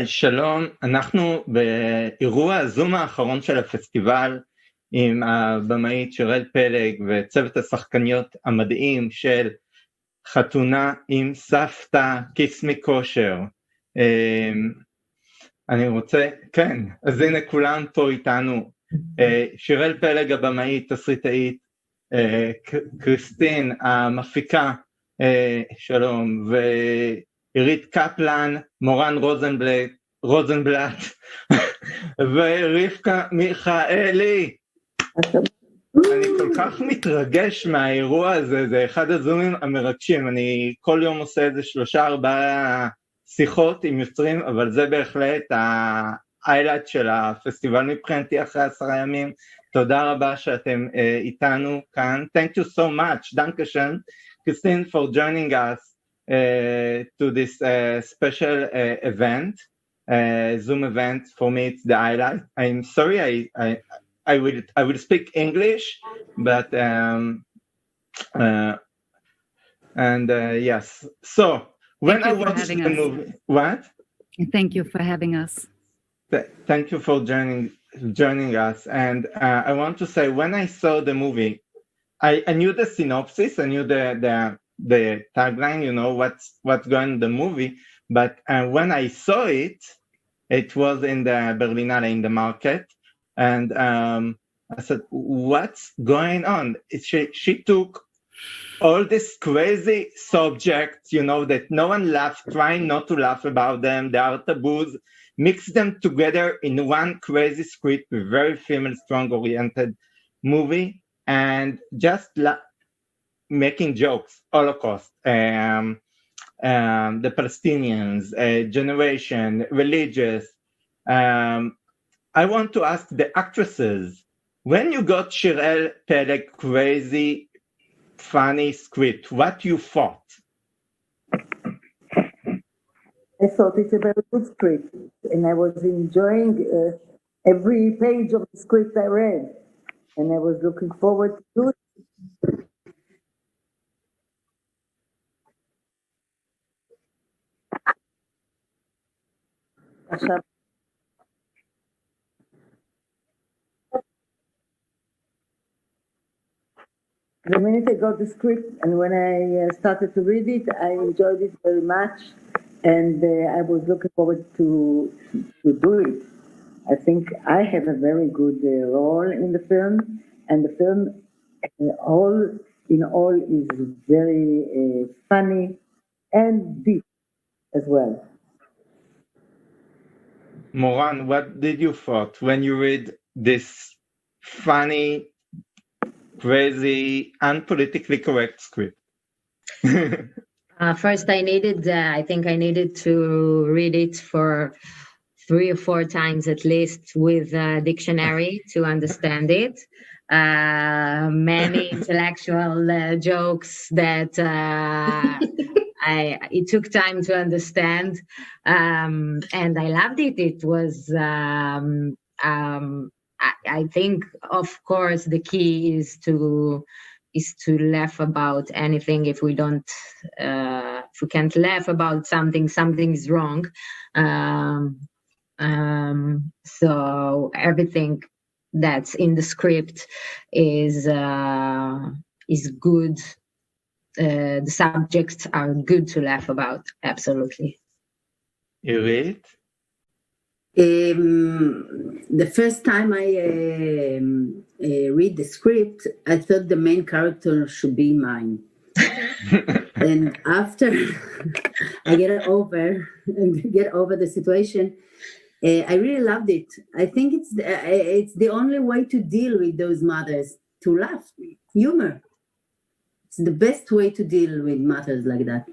שלום, אנחנו באירוע הזום האחרון של הפסטיבל עם הבמאית שירל פלג וצוות השחקניות המדהים של חתונה עם סבתא כיס מקושר. אני רוצה, כן, אז הנה כולם פה איתנו, שירל פלג הבמאית, תסריטאית, קריסטין המפיקה, שלום, אירית קפלן, מורן רוזנבלט, ורבקה מיכאלי. אני כל כך מתרגש מהאירוע הזה, זה אחד הזומים המרגשים, אני כל יום עושה איזה 3-4 שיחות עם יוצרים, אבל זה בהחלט ההיילייט של הפסטיבל מבחינתי אחרי 10 ימים. תודה רבה שאתם איתנו כאן. Thank you so much. Danke schön, Christine, for joining us to this special event, Zoom event. For me, it's the highlight. I'm sorry, I will speak English, but yes. So when I watched the movie, what? Thank you for having us. Thank you for joining us. And I want to say, when I saw the movie, I knew the synopsis, I knew the tagline, you know, what's going in the movie. But when I saw it, it was in the Berlinale, in the market. And I said, what's going on? She took all these crazy subjects, you know, that no one laughed, trying not to laugh about them. They are taboos, mix them together in one crazy script, very female, strong oriented movie. And just making jokes, Holocaust, the Palestinians, generation, religious. I want to ask the actresses, when you got Shirel Peleg crazy, funny script, what you thought? I thought it's a very good script, and I was enjoying every page of the script I read. And I was looking forward to it. The minute I got the script and when I started to read it, I enjoyed it very much, and I was looking forward to do it. I think I have a very good role in the film, and the film all is very funny and deep as well. Moran, what did you thought when you read this funny, crazy, unpolitically correct script? First, I think I needed to read it for 3 or 4 times at least with a dictionary to understand it. Many intellectual jokes that it took time to understand, and I loved it. It was, I think, of course, the key is to laugh about anything. If we can't laugh about something is wrong. So everything that's in the script is good. The subjects are good to laugh about. Absolutely. Irit? The first time I read the script, I thought the main character should be mine. And after I get over the situation, I really loved it. I think it's the only way to deal with those mothers, to laugh, humor. It's the best way to deal with matters like that.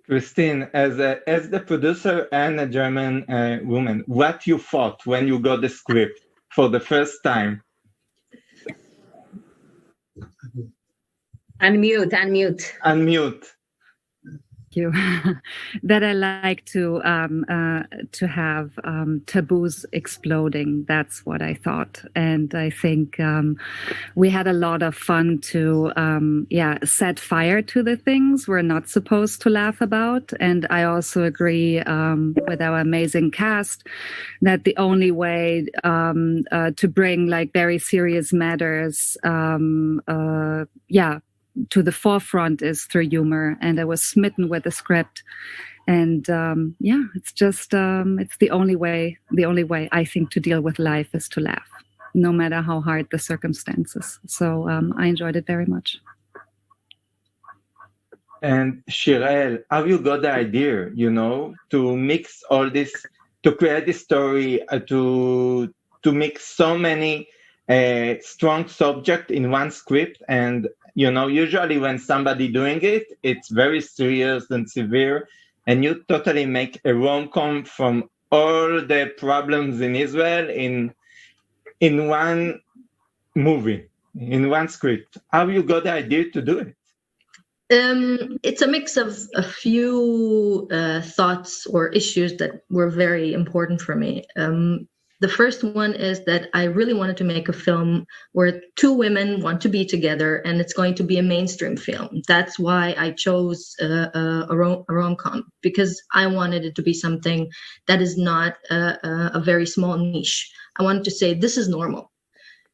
Christine, as the producer and a German woman, what you thought when you got the script for the first time? Unmute. you. That I like to have taboos exploding. That's what I thought, and I think we had a lot of fun to set fire to the things we're not supposed to laugh about. And I also agree with our amazing cast that the only way to bring like very serious matters, to the forefront is through humor. And I was smitten with the script. And it's just it's the only way I think to deal with life is to laugh, no matter how hard the circumstances. So I enjoyed it very much. And Shirel, how you got the idea, to mix all this, to create this story, to mix so many strong subject in one script? And usually when somebody doing it, it's very serious and severe, and you totally make a rom-com from all the problems in Israel in one movie, in one script. How you got the idea to do it? It's a mix of a few thoughts or issues that were very important for me. The first one is that I really wanted to make a film where two women want to be together, and it's going to be a mainstream film. That's why I chose a rom-com, because I wanted it to be something that is not a very small niche. I wanted to say this is normal.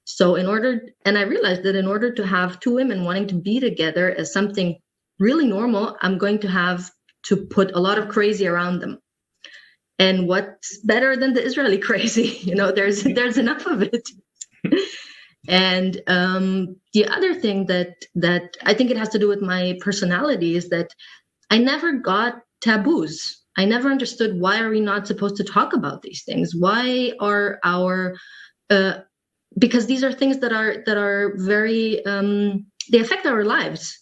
So I realized that in order to have two women wanting to be together as something really normal, I'm going to have to put a lot of crazy around them. And what's better than the Israeli crazy? There's enough of it. And the other thing that I think it has to do with my personality is that I never got taboos. I never understood, why are we not supposed to talk about these things? Why are our because these are things that are very they affect our lives,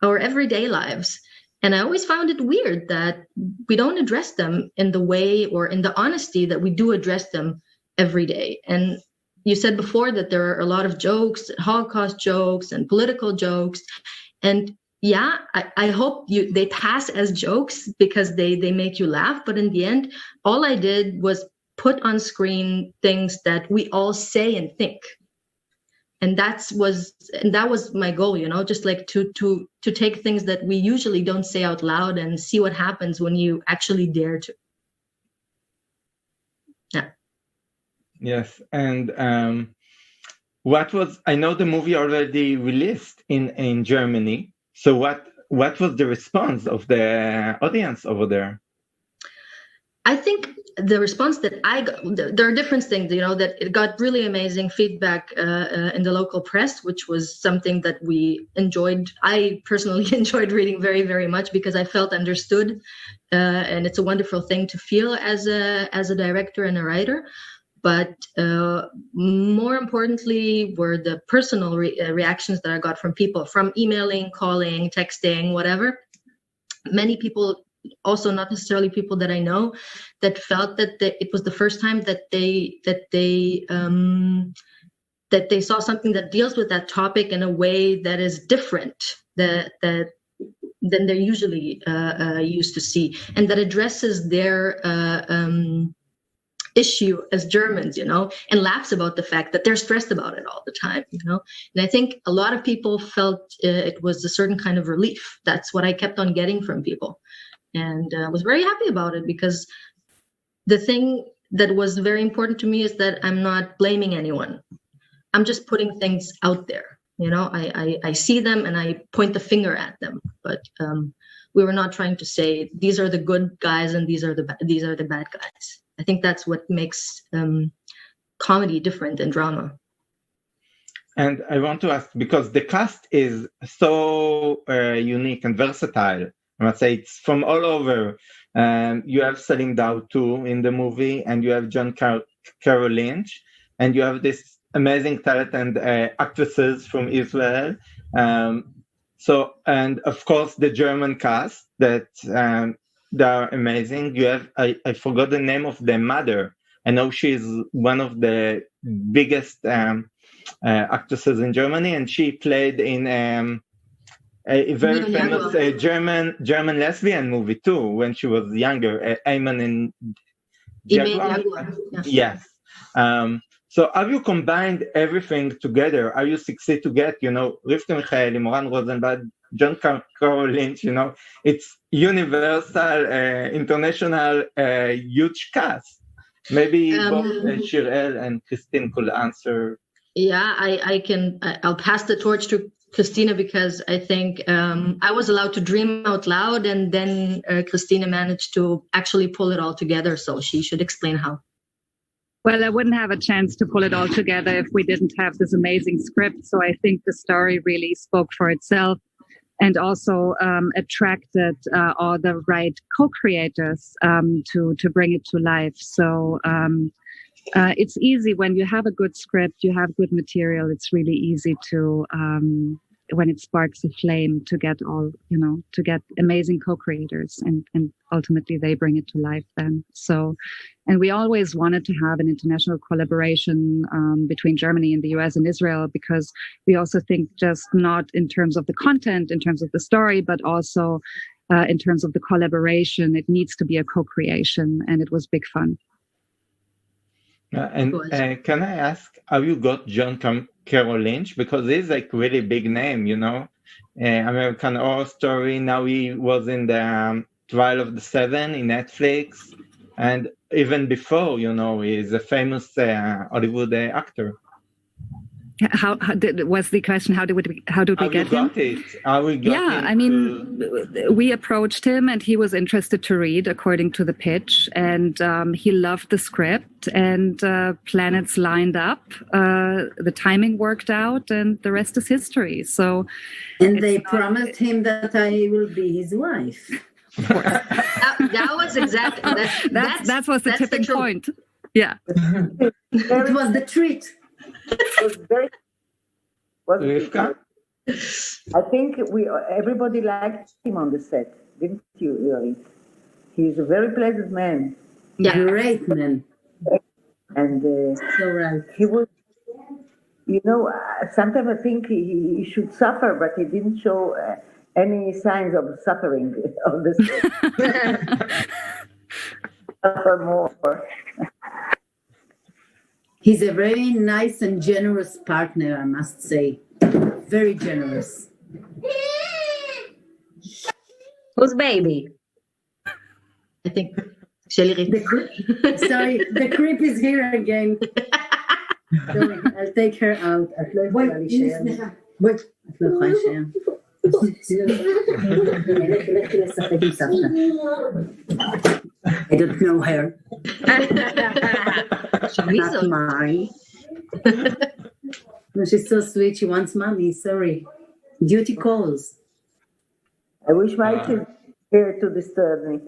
our everyday lives. And I always found it weird that we don't address them in the way or in the honesty that we do address them every day. And you said before that there are a lot of jokes, Holocaust jokes and political jokes. And yeah, I hope they pass as jokes because they make you laugh. But in the end, all I did was put on screen things that we all say and think. And that was my goal, just like to take things that we usually don't say out loud and see what happens when you actually dare to. Yeah. Yes, and I know the movie already released in Germany. So what was the response of the audience over there? I think the response that I got, there are different things, that it got really amazing feedback in the local press, which was something that we enjoyed. I personally enjoyed reading very, very much because I felt understood. And it's a wonderful thing to feel as a director and a writer. But more importantly were the personal reactions that I got from people, from emailing, calling, texting, whatever. Many people, also not necessarily people that I know, that felt that it was the first time that they saw something that deals with that topic in a way that is different than they're usually used to see, and that addresses their issue as Germans, and laughs about the fact that they're stressed about it all the time, And I think a lot of people felt it was a certain kind of relief. That's what I kept on getting from people. And I was very happy about it, because the thing that was very important to me is that I'm not blaming anyone. I'm just putting things out there. I see them and I point the finger at them. But we were not trying to say these are the good guys and these are the bad guys. I think that's what makes comedy different than drama. And I want to ask, because the cast is so unique and versatile. I must say it's from all over. You have Salim too in the movie, and you have Carrol Lynch, and you have this amazing talent and actresses from Israel. So, and of course the German cast that they are amazing. You have I forgot the name of the mother. I know she's one of the biggest actresses in Germany, and she played in a very famous German lesbian movie too when she was younger, Ayman and Jaguar. Yes. So have you combined everything together? Are you succeed to get, Rivka, Michaeli, Moran, Rosenblatt, Carrol, Lynch, it's universal, international, huge cast. Maybe both Shirel and Christine could answer. Yeah, I'll pass the torch to Christina because I think I was allowed to dream out loud, and then Christina managed to actually pull it all together. So she should explain how. Well, I wouldn't have a chance to pull it all together if we didn't have this amazing script. So I think the story really spoke for itself and also attracted all the right co-creators to bring it to life. So it's easy when you have a good script, you have good material. It's really easy to, when it sparks a flame, to get to get amazing co-creators, and ultimately they bring it to life then. So, and we always wanted to have an international collaboration between Germany and the US and Israel, because we also think just not in terms of the content, in terms of the story, but also in terms of the collaboration. It needs to be a co-creation, and it was big fun. And can I ask, have you got Carrol Lynch? Because he's like really big name, American Horror Story. Now he was in the Trial of the Seven in Netflix. And even before, he's a famous Hollywood actor. How was the question? How did we get him? How we got him? I mean, we approached him, and he was interested to read according to the pitch, and he loved the script, and planets lined up. The timing worked out, and the rest is history. So, and they promised him that I will be his wife. That was exactly that was the tipping point. Yeah, it was the treat. Rivka? I think everybody liked him on the set, didn't you, Irit? He's a very pleasant man. Yeah, great man. And so right. He was, sometimes I think he should suffer, but he didn't show any signs of suffering on the set. Suffer more. He's a very nice and generous partner, I must say. Very generous. Who's baby? I think Sorry, the creep is here again. Sorry, I'll take her out. Wait. I don't know her. Not mine. No, she's so sweet. She wants mommy. Sorry. Duty calls. I wish Michaeli was here to disturb me.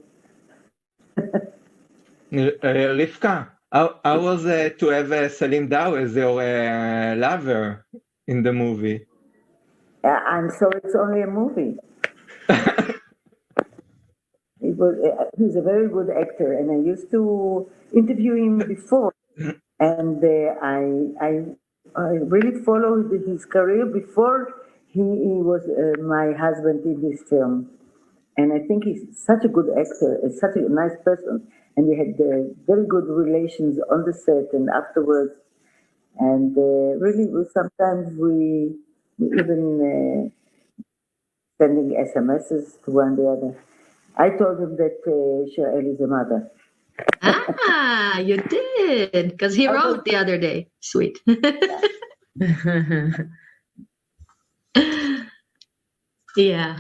Rivka, how was to have Salim Dow as your lover in the movie? I'm sorry, it's only a movie. He's a very good actor, and I used to interview him before, and I really followed his career before he was my husband in this film. And I think he's such a good actor, such a nice person, and we had very good relations on the set and afterwards. And really, sometimes we even sending SMSs to one the other. I told him that Shirel is a mother. You did, because he wrote the other day. Sweet. Yeah.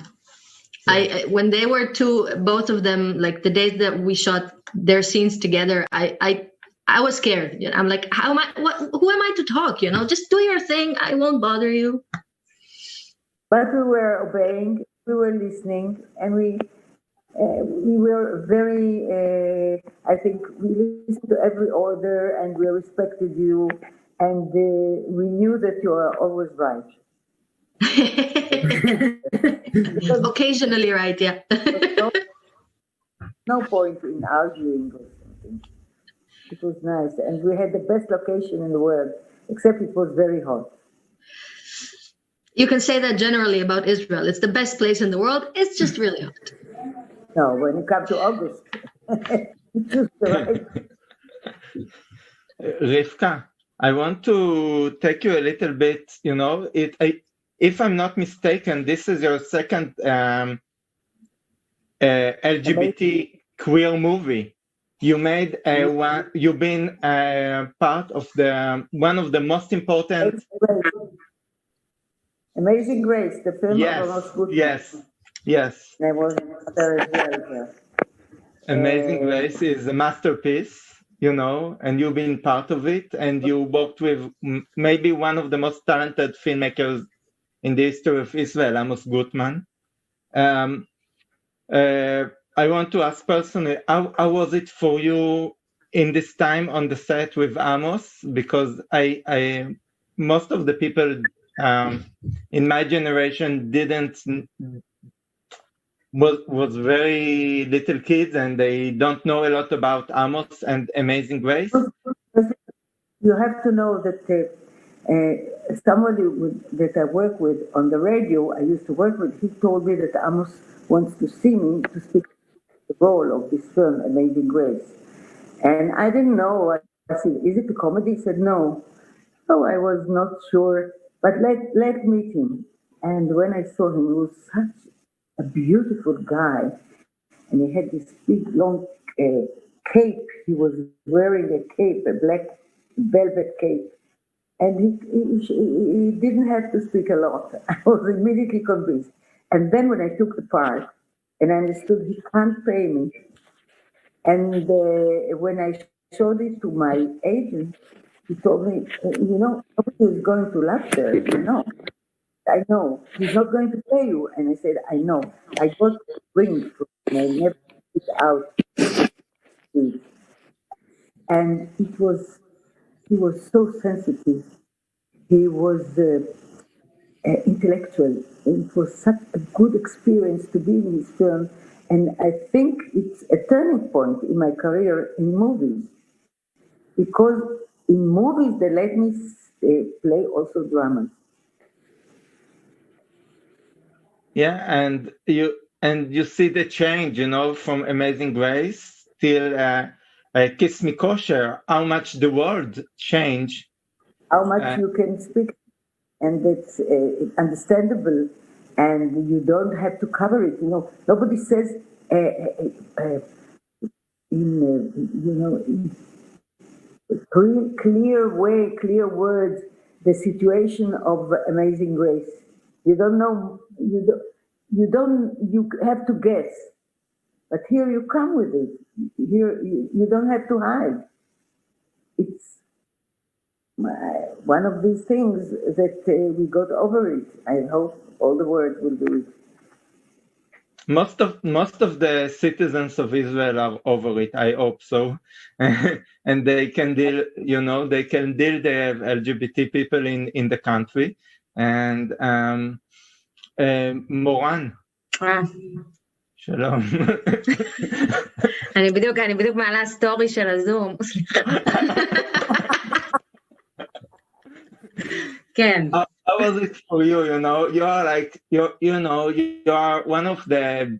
When they were both of them, like the days that we shot their scenes together, I was scared. I'm like, who am I to talk? Just do your thing. I won't bother you. But we were obeying, we were listening, and we were very, I think we listened to every order, and we respected you, and we knew that you are always right. Occasionally right, yeah. No point in arguing or something. It was nice, and we had the best location in the world, except it was very hot. You can say that generally about Israel. It's the best place in the world. It's just really hot. No, when you come to August, it's just right. Rivka, I want to take you a little bit, if I'm not mistaken, this is your second LGBT queer movie. You made you've been part of one of the most important. Amazing Grace, the film of Amos Gutman. Yes. I was there as well. Amazing Grace is a masterpiece, and you've been part of it, and you worked with maybe one of the most talented filmmakers in the history of Israel, Amos Gutman. I want to ask personally, how was it for you in this time on the set with Amos? Because I most of the people in my generation was very little kids, and they don't know a lot about Amos and Amazing Grace. You have to know that somebody that I work with on the radio, I used to work with, he told me that Amos wants to see me to speak the role of this film, Amazing Grace. And I didn't know. I said, is it a comedy? He said, no. So I was not sure, but let's meet him. And when I saw him, he was such a beautiful guy. And he had this big, long cape. He was wearing a cape, a black velvet cape. And he didn't have to speak a lot. I was immediately convinced. And then when I took the part, and I understood he can't pay me, and when I showed it to my agent, he told me, nobody is going to laugh there, I know. He's not going to pay you. And I said, I know. I got a ring from him, and I never took it out. And he was so sensitive. He was intellectual. It was such a good experience to be in his film. And I think it's a turning point in my career in movies. Because in movies, they let me play also dramas. Yeah, and you see the change, from Amazing Grace till Kiss Me Kosher, how much the world changed. How much you can speak, and it's understandable, and you don't have to cover it. Nobody says in clear words, the situation of Amazing Grace. You don't know. You have to guess. But here you come with it. Here you don't have to hide. It's one of these things that we got over it. I hope all the world will do it. Most of the citizens of Israel are over it. I hope so, and they can deal. They can deal. They have LGBT people in the country, and Moran. שלום. אני בדיוק מעלה סטורי של הזום. כן. How was it for you? You are one of the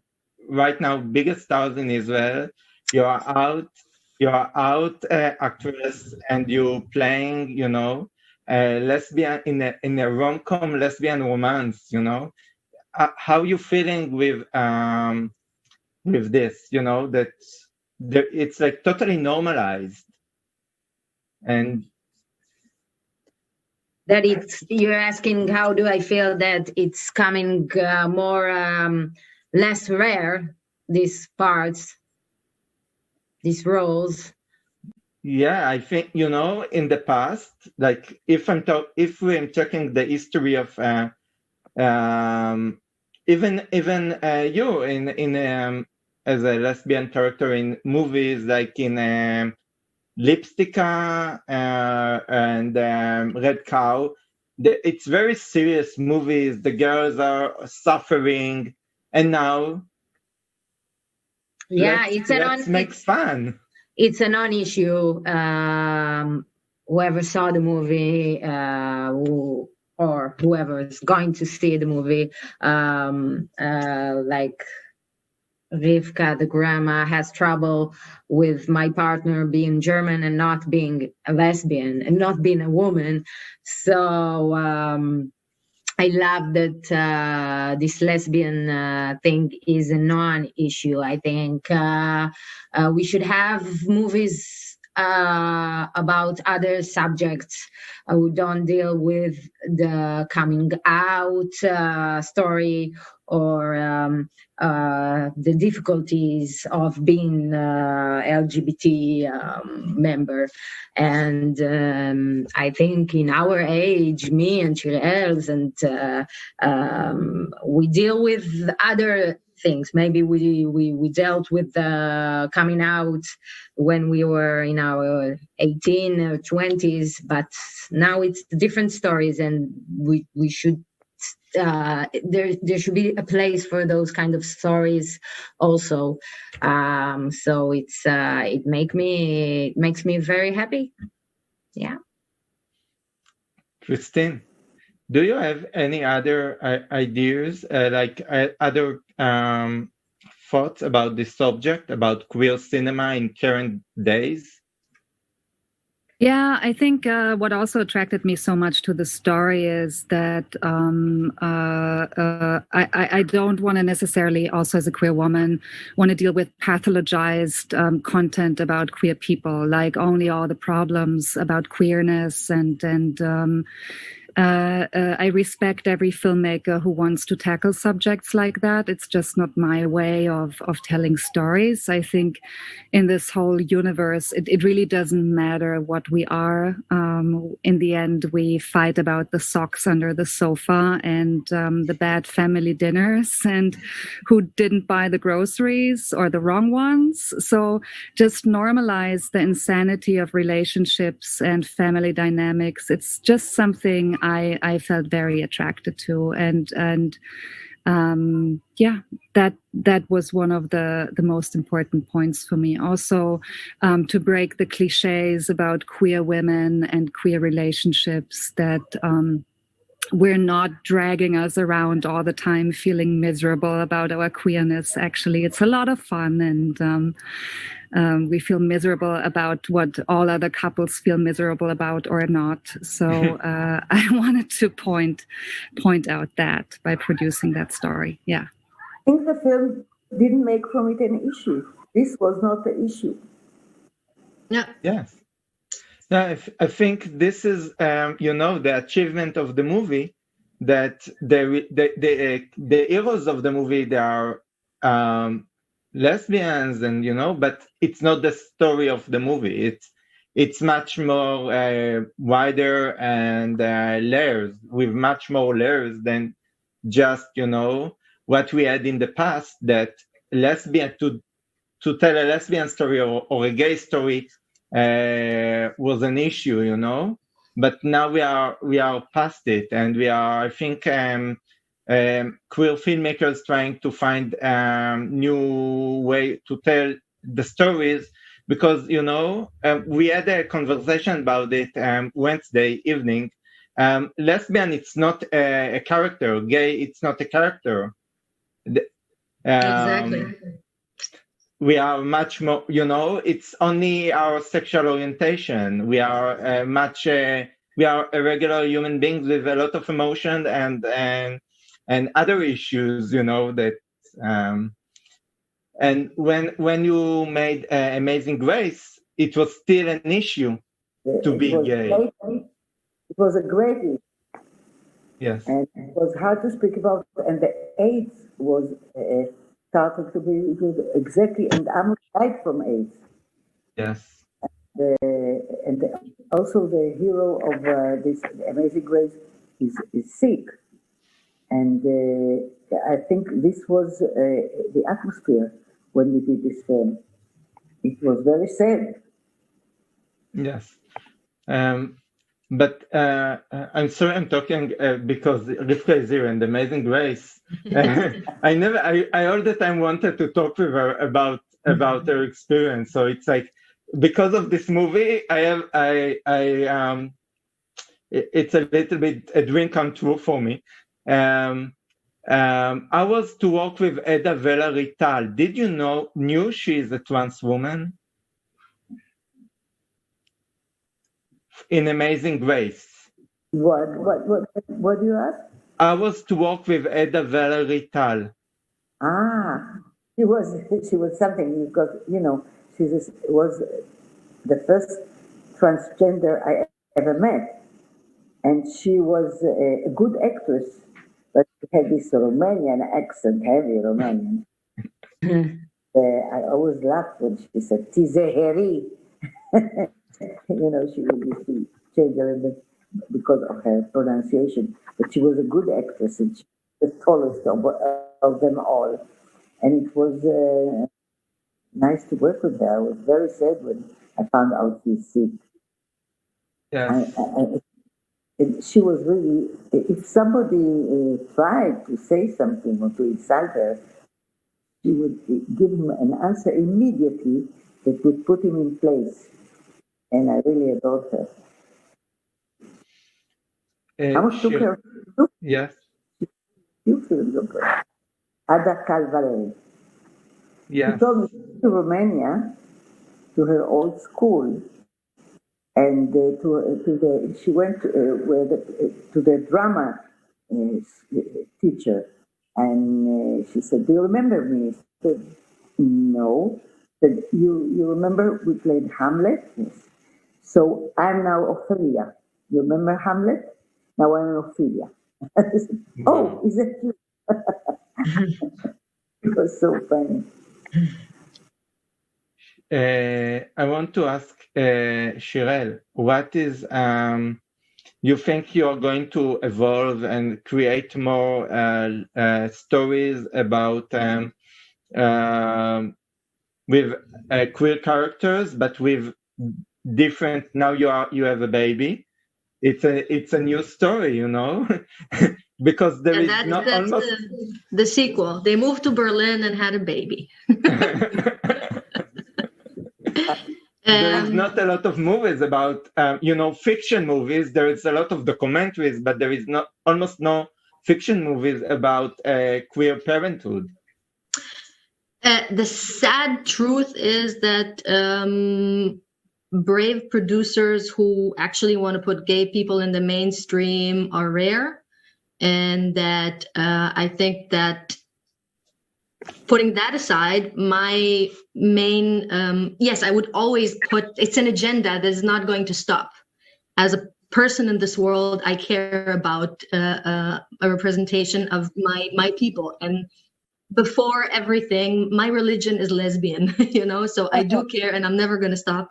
right now biggest stars in Israel. You are out actress, and you playing, lesbian in a rom-com lesbian romance. How you feeling with this? That it's like totally normalized, and that you're asking how do I feel that it's coming more less rare, these parts, these roles. Yeah, I think in the past, like if we're checking the history of even you in as a lesbian character in movies like in Lipsticka and Red Cow. It's very serious movies. The girls are suffering, and now let's make fun. It's a non-issue. Whoever saw the movie, who or whoever is going to see the movie, like Rivka, the grandma, has trouble with my partner being German and not being a lesbian and not being a woman. So I love that this lesbian thing is a non-issue. I think we should have movies about other subjects who don't deal with the coming out story or the difficulties of being LGBT member. And I think in our age, me and Shirel's, and we deal with other things. Maybe we dealt with the coming out when we were in our 18 or 20s, but now it's different stories, and we should there should be a place for those kind of stories also. So it makes me very happy. Yeah. Christine, do you have any other ideas, other thoughts about this subject, about queer cinema in current days? Yeah, I think what also attracted me so much to the story is that I don't want to necessarily, also as a queer woman, want to deal with pathologized content about queer people, like only all the problems about queerness and I respect every filmmaker who wants to tackle subjects like that. It's just not my way of telling stories. I think in this whole universe, it really doesn't matter what we are. In the end, we fight about the socks under the sofa and the bad family dinners and who didn't buy the groceries or the wrong ones. So just normalize the insanity of relationships and family dynamics. It's just something I felt very attracted to, and yeah, that was one of the most important points for me. Also, to break the cliches about queer women and queer relationships, that we're not dragging us around all the time feeling miserable about our queerness. Actually, it's a lot of fun, and we feel miserable about what all other couples feel miserable about or not. So I wanted to point out that by producing that story. Yeah. I think the film didn't make from it an issue. This was not the issue. Yeah. Yes. Yeah, I think this is, the achievement of the movie, that the heroes of the movie, they are lesbians, and but it's not the story of the movie. It's much more wider and layers, with much more layers than just what we had in the past. That lesbian to tell a lesbian story or a gay story was an issue, but now we are past it, and we are, I think, queer filmmakers trying to find new way to tell the stories, because we had a conversation about it Wednesday evening. Lesbian, it's not a character. Gay, it's not a character. Exactly. We are much more, it's only our sexual orientation. We are we are a regular human beings with a lot of emotion and other issues, that, and when you made Amazing Grace, it was still an issue to be gay. It was a great issue. Yes. And it was hard to speak about, and the AIDS was started to be exactly, and Amos died from AIDS. Yes. And also the hero of this Amazing Grace is sick, and I think this was the atmosphere when we did this film. It was very sad. Yes. But I'm sorry, I'm talking because Rivka is here and Amazing Grace. I all the time wanted to talk with her about her experience. So it's like, because of this movie, it's a little bit a dream come true for me. I was to work with Eda Vela Rital. Did you knew she is a trans woman? In Amazing Grace. What do you ask? I was to work with Eda Vela Rital. She was something because she was the first transgender I ever met, and she was a good actress, but she had this Romanian accent, heavy Romanian. I always laughed when she said "Tizeheri." She would change a little bit because of her pronunciation, but she was a good actress, and she was the tallest of them all. And it was nice to work with her. I was very sad when I found out she's sick. Yes. She was really, if somebody tried to say something or to insult her, she would give him an answer immediately that would put him in place. And I really adored her. How much took her? Yes. You films of her. Ada Calvarelli. Yes. She told me to Romania, to her old school, and she went to the drama teacher, and she said, "Do you remember me?" I said, "No." She said, "You remember we played Hamlet?" Yes. "So I'm now Ophelia. You remember Hamlet? Now I'm Ophelia." I said, "Oh, is that you?" It was so funny. I want to ask Shirel, what is you think you are going to evolve and create more stories about with queer characters, but with different. Now you have a baby. It's a new story, because there is not almost the sequel. They moved to Berlin and had a baby. There is not a lot of movies about, fiction movies. There is a lot of documentaries, but there is almost no fiction movies about queer parenthood. The sad truth is that brave producers who actually want to put gay people in the mainstream are rare. And that I think that putting that aside, my main, yes, I would always it's an agenda that is not going to stop. As a person in this world, I care about a representation of my people. And before everything, my religion is lesbian, so I do care, and I'm never going to stop.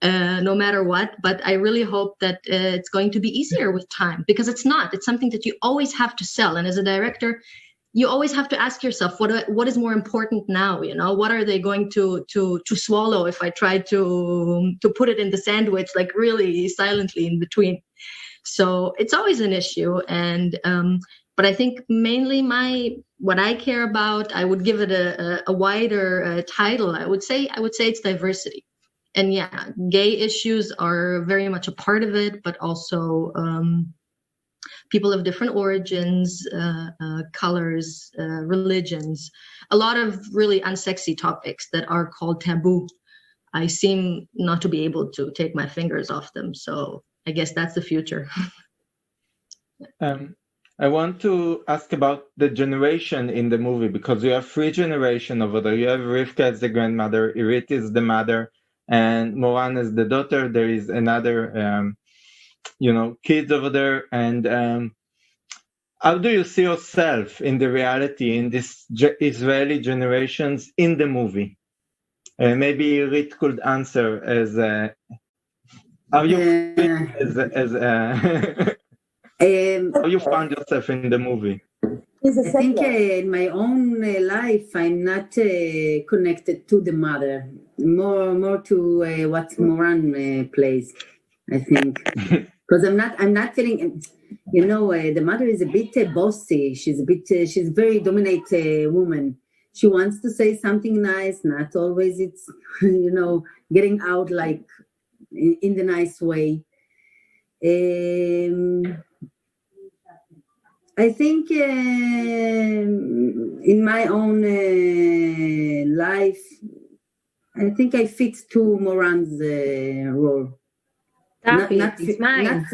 No matter what, but I really hope that it's going to be easier with time, because it's something that you always have to sell. And as a director, you always have to ask yourself, what is more important now? What are they going to swallow if I try to put it in the sandwich, like really silently in between? So it's always an issue. And but I think mainly what I care about, I would give it a wider title. I would say it's diversity. And yeah, gay issues are very much a part of it, but also people of different origins, colors, religions, a lot of really unsexy topics that are called taboo. I seem not to be able to take my fingers off them. So I guess that's the future. I want to ask about the generation in the movie, because you have 3 generations over there. You have Rivka as the grandmother, Irit is the mother, and Moran is the daughter. There is another, kids over there. And how do you see yourself in the reality in this Israeli generations in the movie? Maybe Irit could answer as how you feel how you found yourself in the movie. I think in my own life, I'm not connected to the mother, more to what Moran plays, I think, because I'm not feeling, the mother is a bit bossy. She's she's a very dominant woman. She wants to say something nice, not always it's, getting out like in the nice way. I think in my own life, I think I fit to Moran's role. It's mine.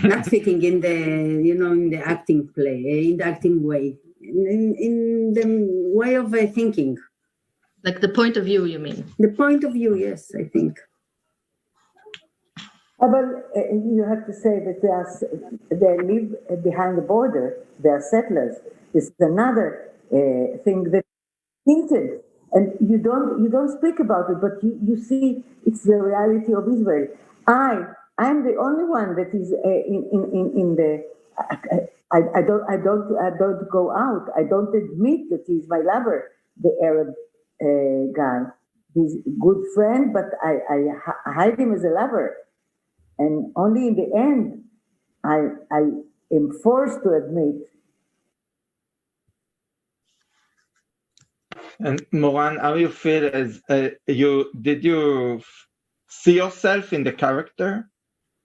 Not fitting in the, in the acting in the acting way, in the way of thinking. Like the point of view, you mean? The point of view, yes, I think. But you have to say that they live behind the border. They are settlers. This is another thing that hinted, and you don't speak about it, but you see it's the reality of Israel. I'm the only one that is in the. I don't go out. I don't admit that he's my lover, the Arab guy. He's a good friend, but I hide him as a lover. And only in the end, I am forced to admit. And Moran, how you feel as did you see yourself in the character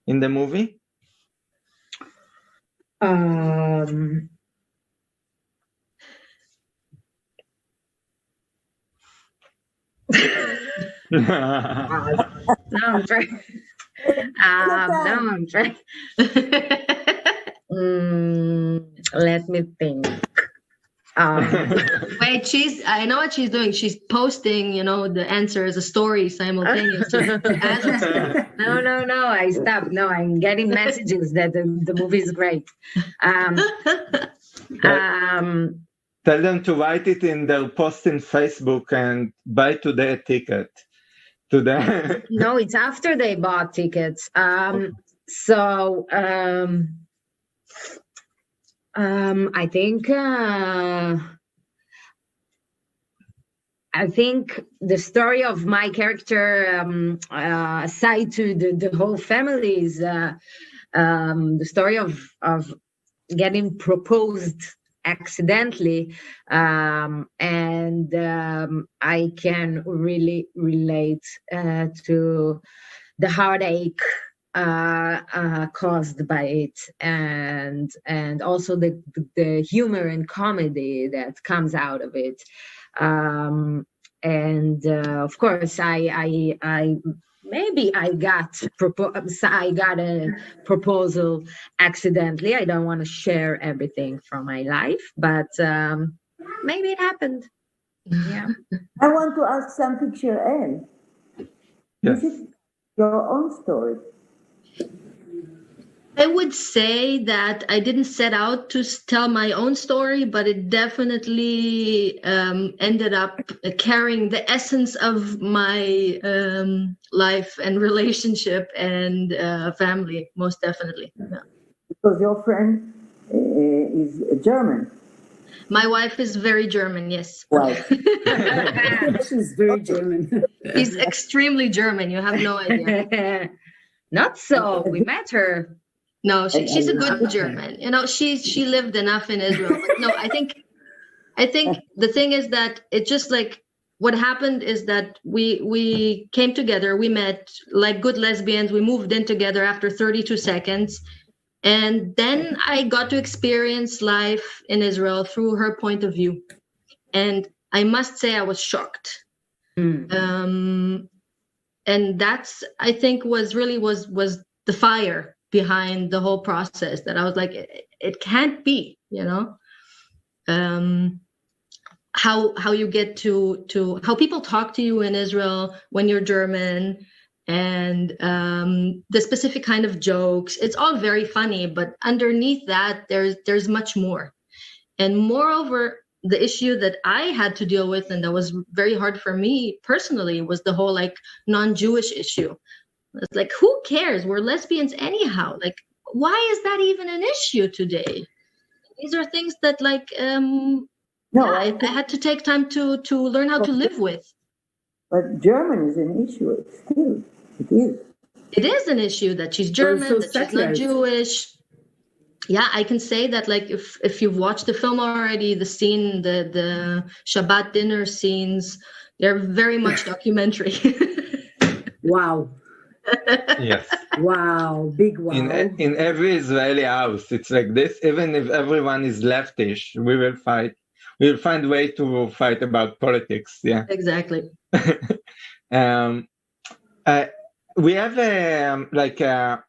in the movie? No, I'm trying. Let me think. Wait, I know what she's doing. She's posting, the answer as a story simultaneously. No, I stopped. No, I'm getting messages that the movie is great. Tell them to write it in their post in Facebook and buy today a ticket. No, it's after they bought tickets. So I think the story of my character, aside to the whole family, is the story of getting proposed accidentally, and I can really relate to the heartache caused by it, and also the humor and comedy that comes out of it, and of course I got a proposal accidentally. I don't want to share everything from my life, but maybe it happened. Yeah. I want to ask something, Shirel. Yes. Is it your own story? I would say that I didn't set out to tell my own story, but it definitely ended up carrying the essence of my life and relationship and family, most definitely. Yeah. Because your friend is German. My wife is very German, yes. Wow. She's very German. She's extremely German. You have no idea. Not so. We met her. No, she's a good German. She lived enough in Israel. But no, I think the thing is that it just like what happened is that we came together, we met like good lesbians, we moved in together after 32 seconds. And then I got to experience life in Israel through her point of view. And I must say I was shocked. And that's, I think, was the fire behind the whole process, that I was like, it can't be, how you get to how people talk to you in Israel when you're German, and the specific kind of jokes. It's all very funny, but underneath that, there's much more. And moreover, the issue that I had to deal with, and that was very hard for me personally, was the whole like non-Jewish issue. It's like, who cares? We're lesbians anyhow. Like, why is that even an issue today? These are things that like, I had to take time to learn how to live with. But German is an issue. It is. It is an issue that she's German, that she's not Jewish. Yeah, I can say that, like, if you've watched the film already, the scene, the Shabbat dinner scenes, they're very much documentary. Wow. Yes. Wow, big wow. In every Israeli house, it's like this. Even if everyone is leftish, we will fight. We will find a way to fight about politics. Yeah. Exactly. We have a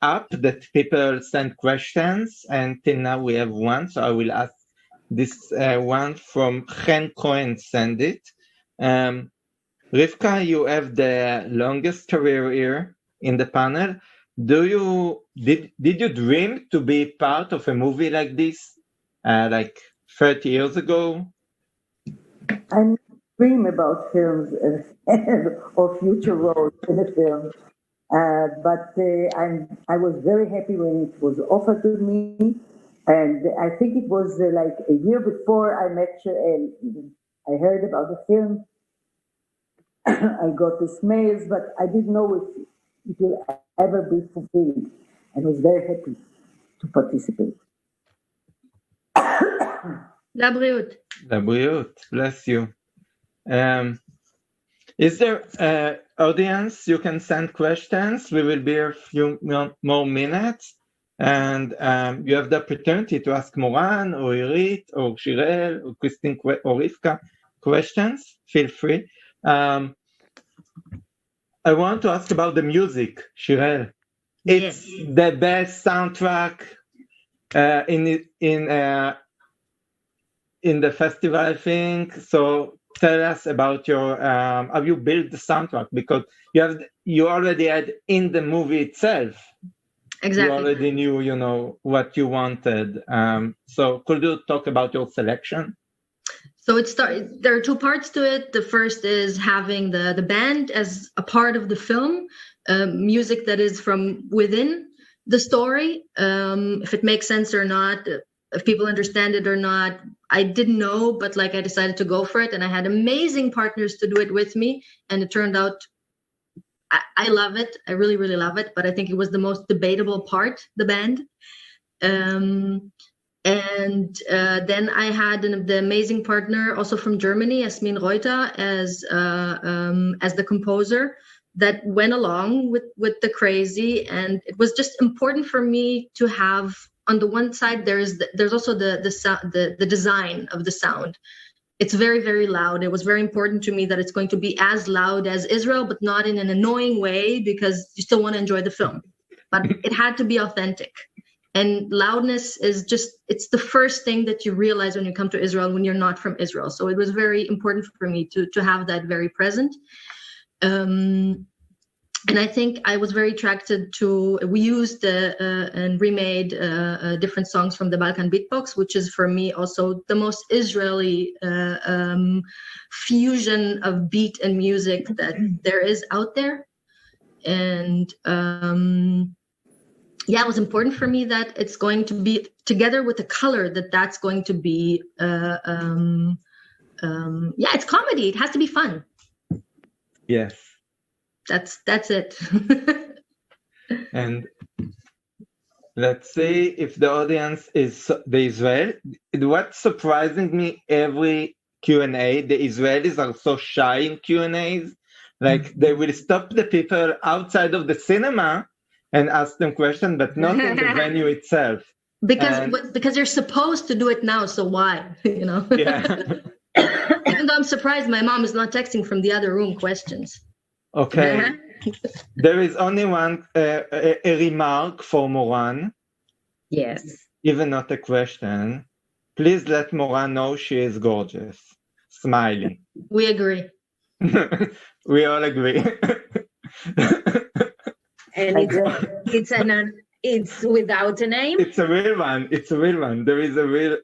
app that people send questions, and till now we have one. So I will ask this one from Chen Cohen. Send it. Rivka, you have the longest career here in the panel. Did you dream to be part of a movie like this, like 30 years ago? I dream about films or future roles in a film, but I was very happy when it was offered to me, and I think it was like a year before I met Shirel. I heard about the film. I got these mails, but I didn't know if it will ever be fulfilled. I was very happy to participate. לבריאות. לבריאות, bless you. Is there audience? You can send questions. We will be a few more minutes, and you have the opportunity to ask Moran or Irit or Shirel or Christine or Rivka questions. Feel free. I want to ask about the music, Shirel. It's the best soundtrack in the festival, I think. So tell us about your how you built the soundtrack, because you already had in the movie itself. Exactly. You already knew, what you wanted. So could you talk about your selection? So there are two parts to it. The first is having the band as a part of the film, music that is from within the story. If it makes sense or not, if people understand it or not, I didn't know, but I decided to go for it, and I had amazing partners to do it with me, and it turned out I love it. I really, really love it, but I think it was the most debatable part, the band. And then I had the amazing partner also from Germany, Yasmin Reuter, as the composer that went along with the crazy. And it was just important for me to have, on the one side, there's also the design of the sound. It's very, very loud. It was very important to me that it's going to be as loud as Israel, but not in an annoying way, because you still want to enjoy the film. But it had to be authentic. And loudness is it's the first thing that you realize when you come to Israel when you're not from Israel. So it was very important for me to have that very present. And I think I was very attracted to, we used and remade different songs from the Balkan Beatbox, which is for me also the most Israeli fusion of beat and music that there is out there. And it was important for me that it's going to be together with the color that's going to be, it's comedy. It has to be fun. Yes. That's it. And let's see if the audience is the Israel. What's surprising me every Q&A, the Israelis are so shy in Q&As. They will stop the people outside of the cinema and ask them questions, but not in the venue itself. Because you're supposed to do it now, so why? Yeah. Even though I'm surprised my mom is not texting from the other room questions. Okay. There is only one a remark for Moran. Yes. Even not a question. Please let Moran know she is gorgeous. Smiling. We agree. We all agree. And it's without a name? It's a real one. There is a real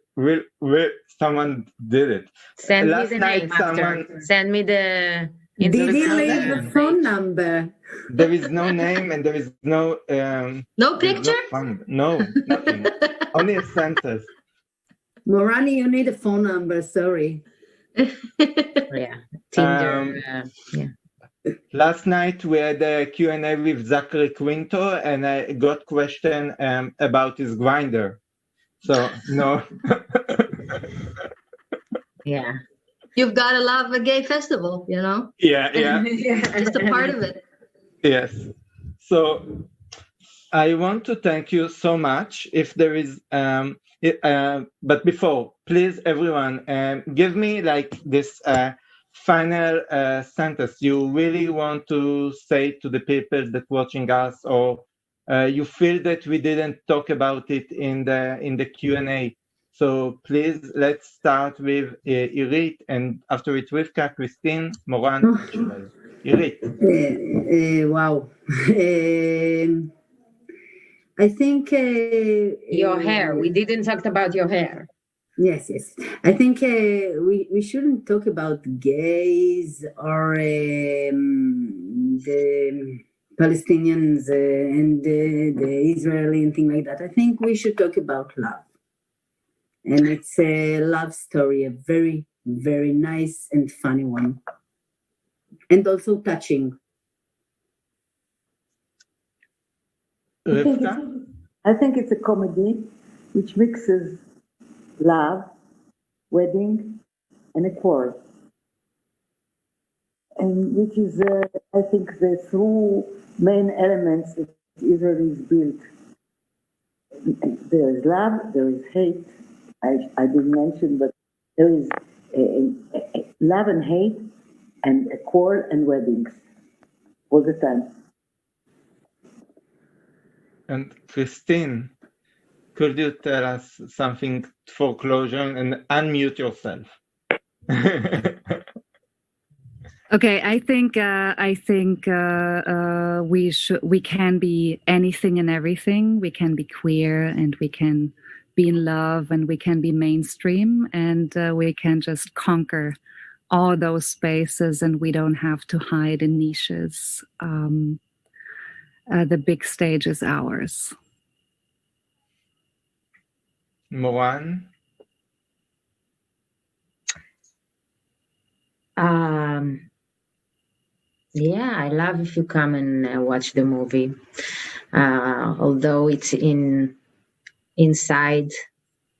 someone did it. Send me the name after. Send me the... Did he leave a phone number? There is no name and there is no... no picture? No, nothing. Only a sentence. Morani, you need a phone number, sorry. Yeah. Tinder. Last night we had a Q&A with Zachary Quinto, and I got question about his grinder. So, no. Yeah. You've got to love a gay festival, Yeah. Just a part of it. Yes. So I want to thank you so much. If there is, but before, please, everyone, give me like this final sentence you really want to say to the people that watching us, or you feel that we didn't talk about it in the Q&A. So please, let's start with Irit, and after it, Rivka, Christine, Moran, and Shirel. Irit. Wow. I think Your hair. We didn't talk about your hair. Yes. I think we shouldn't talk about gays or the Palestinians and the Israeli and things like that. I think we should talk about love. And it's a love story, a very, very nice and funny one. And also touching. I think it's a comedy which mixes love, wedding, and a quarrel. And which is, I think, the two main elements that Israel is built. There is love, there is hate. I didn't mention, but there is love and hate, and a quarrel and weddings all the time. And Christine, could you tell us something for closure and unmute yourself? Okay, I think we can be anything and everything. We can be queer, and we can be in love, and we can be mainstream, and we can just conquer all those spaces, and we don't have to hide in niches. The big stage is ours. Moran? Yeah, I love if you come and watch the movie. Although it's inside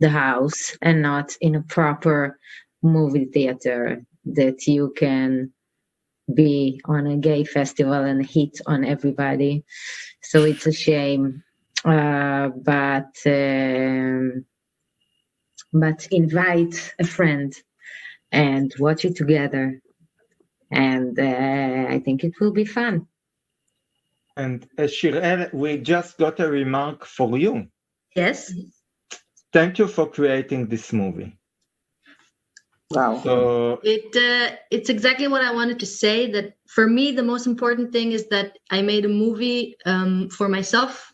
the house and not in a proper movie theater, that you can be on a gay festival and hit on everybody. So it's a shame. But invite a friend and watch it together. And I think it will be fun. And Shirel, we just got a remark for you. Yes. Thank you for creating this movie. Wow. So It's exactly what I wanted to say, that for me, the most important thing is that I made a movie for myself,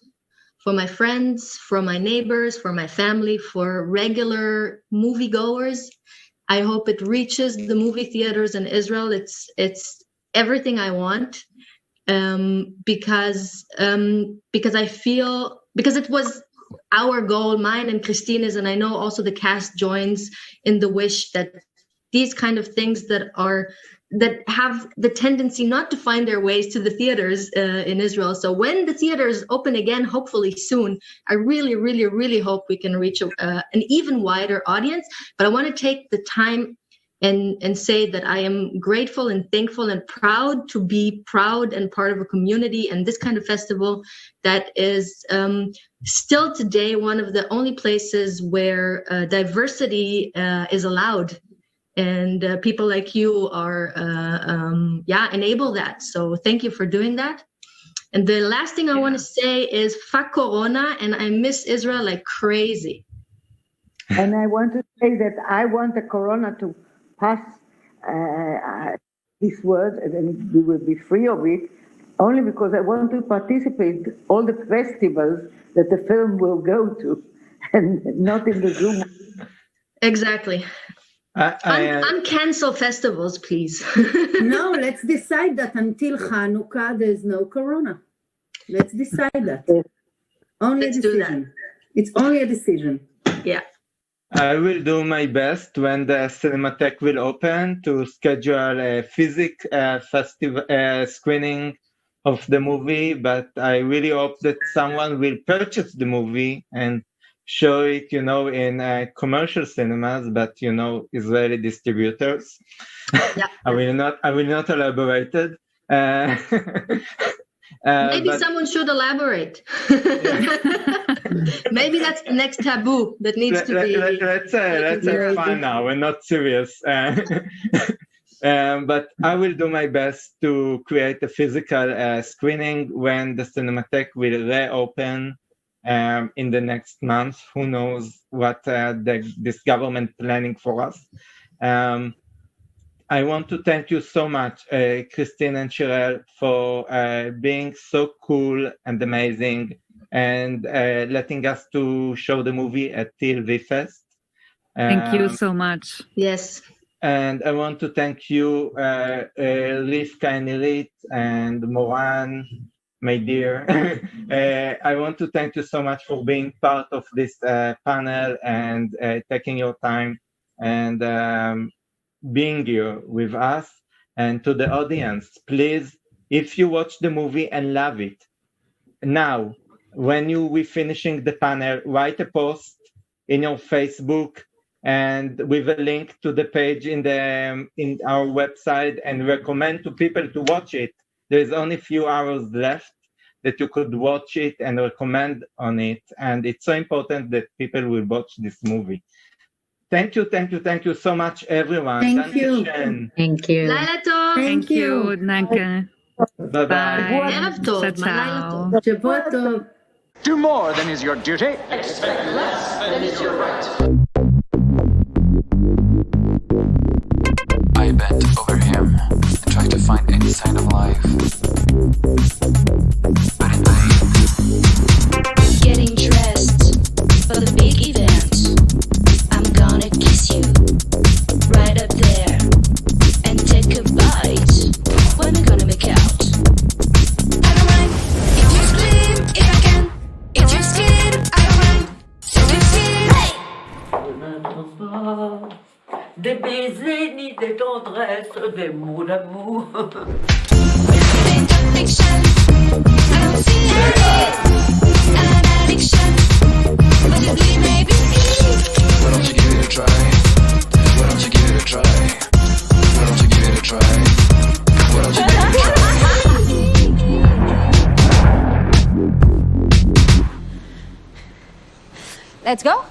for my friends, for my neighbors, for my family, for regular moviegoers. I hope it reaches the movie theaters in Israel. It's everything I want, because I feel, because it was our goal, mine and Christina's, and I know also the cast joins in the wish that these kind of things that have the tendency not to find their ways to the theaters in Israel. So when the theaters open again, hopefully soon, I really, really, really hope we can reach an even wider audience. But I want to take the time and say that I am grateful and thankful and proud to be proud and part of a community and this kind of festival that is still today one of the only places where diversity is allowed. And people like you are, enable that. So thank you for doing that. And the last thing I want to say is fuck Corona, and I miss Israel like crazy. And I want to say that I want the Corona to pass this word, and then we will be free of it, only because I want to participate in all the festivals that the film will go to, and not in the Zoom. Exactly. Uncancel festivals, please. No, let's decide that until Hanukkah there's no Corona. Let's decide that. Only Let's a decision. It's only a decision. Yeah. I will do my best when the Cinematheque will open to schedule a festival screening of the movie, but I really hope that someone will purchase the movie and show it, in commercial cinemas, but Israeli distributors. Yeah. I will not elaborate it. Maybe someone should elaborate. Maybe that's the next taboo that needs to be. Let's have fun now. We're not serious. But I will do my best to create a physical screening when the Cinematheque will reopen in the next month. Who knows what this government planning for us. I want to thank you so much, Christine and Shirel, for being so cool and amazing and letting us to show the movie at TLVFest. Thank you so much. Yes. And I want to thank you, Rivka and Irit and Moran, my dear. I want to thank you so much for being part of this panel and taking your time and being here with us. And to the audience, please, if you watch the movie and love it, now, when you be finishing the panel, write a post in your Facebook and with a link to the page in our website and recommend to people to watch it. There's only a few hours left that you could watch it and recommend on it. And it's so important that people will watch this movie. Thank you so much, everyone. Thank you. Thank you. Laila Tov. Thank you. Danke. Bye-bye. Erev Tov. Ciao. Shabbat tov. Do more than is your duty. Expect less than is your right. I bent over him and tried to find any sign of life, but in vain. Getting dressed for the big event. I'm gonna kiss you right up there and take a bite. When we're gonna make out. I don't mind if you scream, if I can. If you scream, I don't mind. If you scream, hey! Des baisers ni des tendresses, des mots d'amour. In conviction, I don't see any an addiction, possibly maybe me. Why don't you give it a try? Why don't you give it a try? Why don't you give it a try? Why don't you give it a try? Let's go.